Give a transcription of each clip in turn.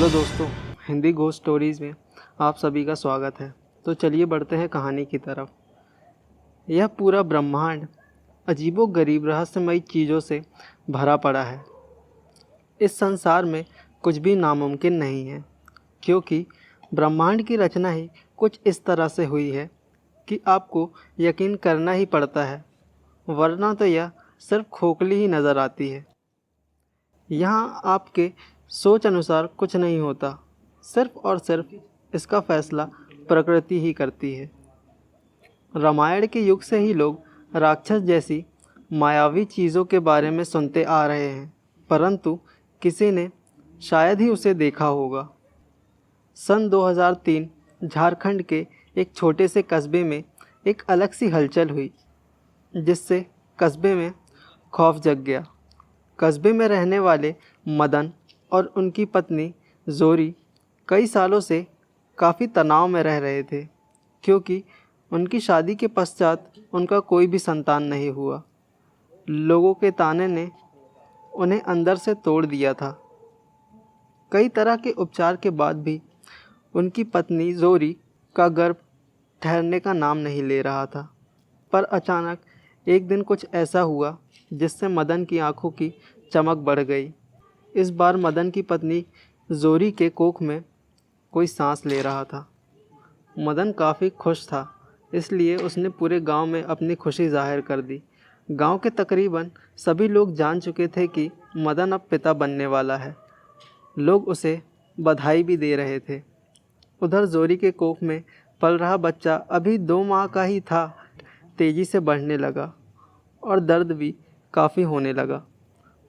Hello दोस्तों, Hindi ghost stories में आप सभी का स्वागत है। तो चलिए बढ़ते हैं कहानी की तरफ। यह पूरा ब्रह्मांड अजीबोगरीब रहस्यमयी चीज़ों से भरा पड़ा है। इस संसार में कुछ भी नामुमकिन नहीं है, क्योंकि ब्रह्मांड की रचना ही कुछ इस तरह से हुई है कि आपको यकीन करना ही पड़ता है, वरना तो यह सिर्फ खोखली ही नज़र आती है। यहाँ आपके सोच अनुसार कुछ नहीं होता, सिर्फ और सिर्फ इसका फैसला प्रकृति ही करती है। रामायण के युग से ही लोग राक्षस जैसी मायावी चीज़ों के बारे में सुनते आ रहे हैं, परंतु किसी ने शायद ही उसे देखा होगा। सन 2003 झारखंड के एक छोटे से कस्बे में एक अलग सी हलचल हुई, जिससे कस्बे में खौफ जग गया। कस्बे में रहने वाले मदन और उनकी पत्नी जोरी कई सालों से काफ़ी तनाव में रह रहे थे, क्योंकि उनकी शादी के पश्चात उनका कोई भी संतान नहीं हुआ। लोगों के ताने ने उन्हें अंदर से तोड़ दिया था। कई तरह के उपचार के बाद भी उनकी पत्नी जोरी का गर्भ ठहरने का नाम नहीं ले रहा था। पर अचानक एक दिन कुछ ऐसा हुआ जिससे मदन की आंखों की चमक बढ़ गई। इस बार मदन की पत्नी जोरी के कोख में कोई सांस ले रहा था। मदन काफ़ी खुश था, इसलिए उसने पूरे गांव में अपनी खुशी जाहिर कर दी। गांव के तकरीबन सभी लोग जान चुके थे कि मदन अब पिता बनने वाला है। लोग उसे बधाई भी दे रहे थे। उधर जोरी के कोख में पल रहा बच्चा अभी 2 माह का ही था, तेज़ी से बढ़ने लगा और दर्द भी काफ़ी होने लगा।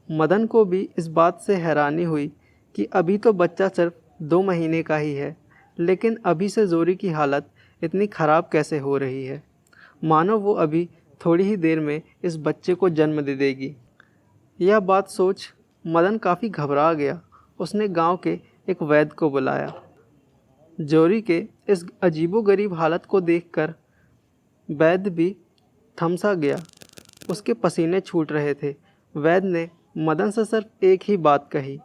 मदन को भी इस बात से हैरानी हुई कि अभी तो बच्चा सिर्फ 2 महीने का ही है, लेकिन अभी से जोरी की हालत इतनी ख़राब कैसे हो रही है, मानो वो अभी थोड़ी ही देर में इस बच्चे को जन्म दे देगी। यह बात सोच मदन काफ़ी घबरा गया। उसने गांव के एक वैद्य को बुलाया। जोरी के इस अजीबोगरीब हालत को देखकर वैद्य भी थमसा गया। उसके पसीने छूट रहे थे। वैद्य ने मदन से सिर्फ एक ही बात कही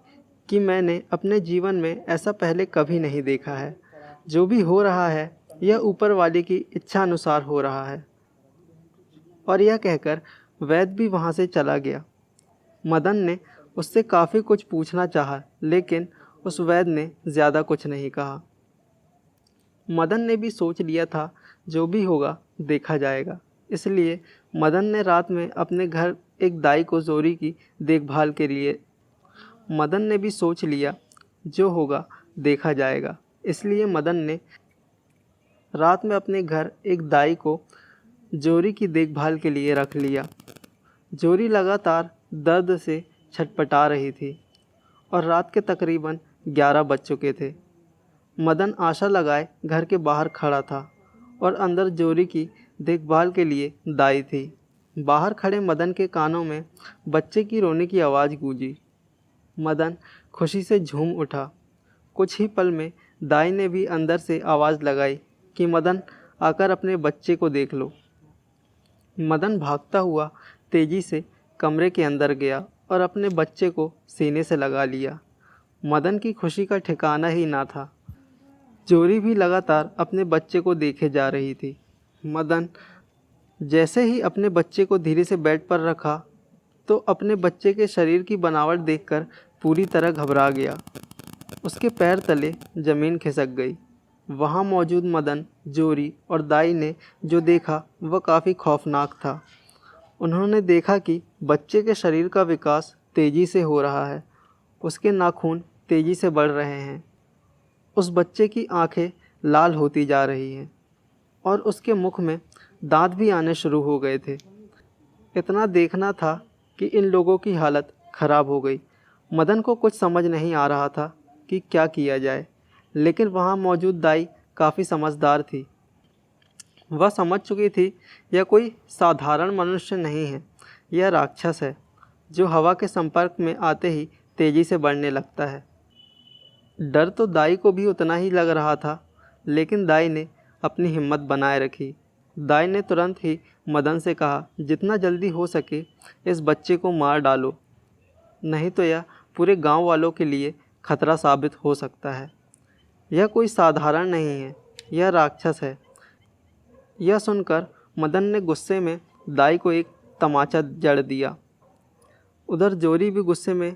कि मैंने अपने जीवन में ऐसा पहले कभी नहीं देखा है। जो भी हो रहा है यह ऊपर वाले की इच्छा अनुसार हो रहा है। और यह कहकर वैद्य भी वहाँ से चला गया। मदन ने उससे काफ़ी कुछ पूछना चाहा, लेकिन उस वैद्य ने ज़्यादा कुछ नहीं कहा। मदन ने भी सोच लिया था जो भी होगा देखा जाएगा, इसलिए मदन ने रात में अपने घर एक दाई को जोरी की देखभाल के लिए मदन ने भी सोच लिया जो होगा देखा जाएगा, इसलिए मदन ने रात में अपने घर एक दाई को जोरी की देखभाल के लिए रख लिया। जोरी लगातार दर्द से छटपटा रही थी और रात के तकरीबन 11 बज चुके थे। मदन आशा लगाए घर के बाहर खड़ा था और अंदर जोरी की देखभाल के लिए दाई थी। बाहर खड़े मदन के कानों में बच्चे की रोने की आवाज़ गूंजी। मदन खुशी से झूम उठा। कुछ ही पल में दाई ने भी अंदर से आवाज़ लगाई कि मदन आकर अपने बच्चे को देख लो। मदन भागता हुआ तेज़ी से कमरे के अंदर गया और अपने बच्चे को सीने से लगा लिया। मदन की खुशी का ठिकाना ही ना था। जोरी भी लगातार अपने बच्चे को देखे जा रही थी। मदन जैसे ही अपने बच्चे को धीरे से बेड पर रखा तो अपने बच्चे के शरीर की बनावट देखकर पूरी तरह घबरा गया। उसके पैर तले ज़मीन खिसक गई। वहाँ मौजूद मदन, जोरी और दाई ने जो देखा वह काफ़ी खौफनाक था। उन्होंने देखा कि बच्चे के शरीर का विकास तेज़ी से हो रहा है। उसके नाखून तेज़ी से बढ़ रहे हैं। उस बच्चे की आंखें लाल होती जा रही हैं और उसके मुख में दांत भी आने शुरू हो गए थे। इतना देखना था कि इन लोगों की हालत ख़राब हो गई। मदन को कुछ समझ नहीं आ रहा था कि क्या किया जाए, लेकिन वहाँ मौजूद दाई काफ़ी समझदार थी। वह समझ चुकी थी यह कोई साधारण मनुष्य नहीं है, यह राक्षस है जो हवा के संपर्क में आते ही तेज़ी से बढ़ने लगता है। डर तो दाई को भी उतना ही लग रहा था, लेकिन दाई ने अपनी हिम्मत बनाए रखी। दाई ने तुरंत ही मदन से कहा, जितना जल्दी हो सके इस बच्चे को मार डालो, नहीं तो यह पूरे गांव वालों के लिए खतरा साबित हो सकता है। यह कोई साधारण नहीं है, यह राक्षस है। यह सुनकर मदन ने गुस्से में दाई को एक तमाचा जड़ दिया। उधर जोरी भी गुस्से में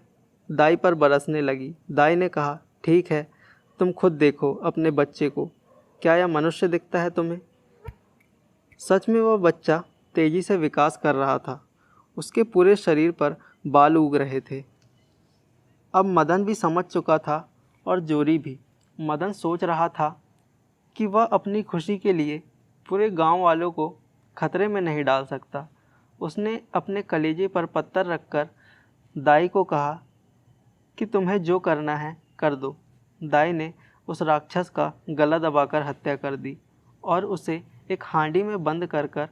दाई पर बरसने लगी। दाई ने कहा, ठीक है, तुम खुद देखो अपने बच्चे को, क्या यह मनुष्य दिखता है तुम्हें? सच में वह बच्चा तेजी से विकास कर रहा था। उसके पूरे शरीर पर बाल उग रहे थे। अब मदन भी समझ चुका था और जोरी भी। मदन सोच रहा था कि वह अपनी खुशी के लिए पूरे गांव वालों को खतरे में नहीं डाल सकता। उसने अपने कलेजे पर पत्थर रखकर दाई को कहा कि तुम्हें जो करना है कर दो। दाई ने उस राक्षस का गला दबाकर हत्या कर दी और उसे एक हांडी में बंद कर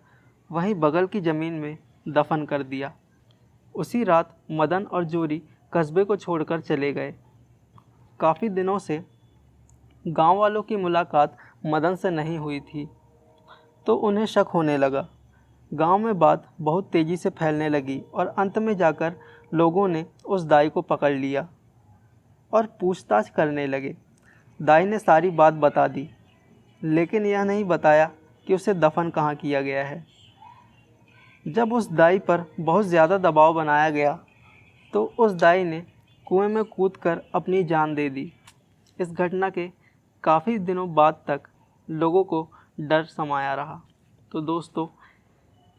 वहीं बगल की ज़मीन में दफन कर दिया। उसी रात मदन और जोरी कस्बे को छोड़कर चले गए। काफ़ी दिनों से गांव वालों की मुलाकात मदन से नहीं हुई थी, तो उन्हें शक होने लगा। गांव में बात बहुत तेज़ी से फैलने लगी और अंत में जाकर लोगों ने उस दाई को पकड़ लिया और पूछताछ करने लगे। दाई ने सारी बात बता दी, लेकिन यह नहीं बताया कि उसे दफन कहाँ किया गया है। जब उस दाई पर बहुत ज़्यादा दबाव बनाया गया तो उस दाई ने कुएं में कूदकर अपनी जान दे दी। इस घटना के काफ़ी दिनों बाद तक लोगों को डर समाया रहा। तो दोस्तों,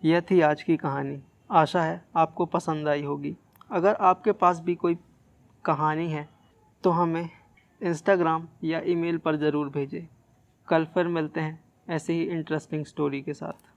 यह थी आज की कहानी। आशा है आपको पसंद आई होगी। अगर आपके पास भी कोई कहानी है तो हमें इंस्टाग्राम या ईमेल पर ज़रूर भेजें। कल फिर मिलते हैं ऐसे ही इंटरेस्टिंग स्टोरी के साथ।